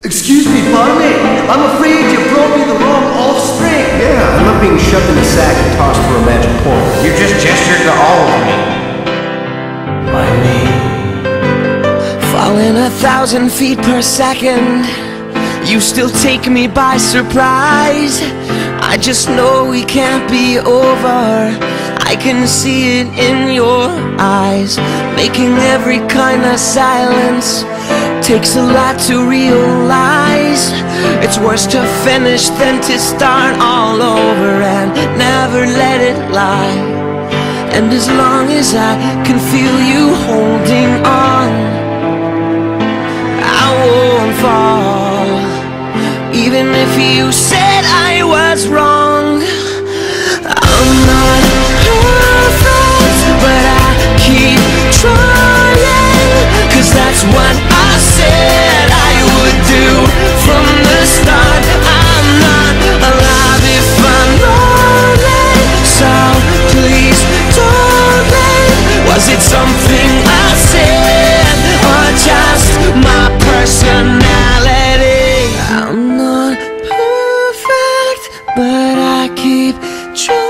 Excuse me, Barney. I'm afraid you brought me the wrong offspring. Yeah, I'm not being shoved in a sack and tossed for a magic portal. You just gestured to all of me. By me. Falling 1,000 feet per second, you still take me by surprise. I just know we can't be over. I can see it in your eyes. Making every kind of silence takes a lot to realize. It's worse to finish than to start all over and never let it lie. And as long as I can feel you holding on, I won't fall. Even if you said I was wrong, I'm not perfect, but I keep trying. 'Cause that's what I said I would do from the start. I'm not alive if I'm lonely, so please don't leave. Was it something I said, or just my personality? I'm not perfect, but I keep trying.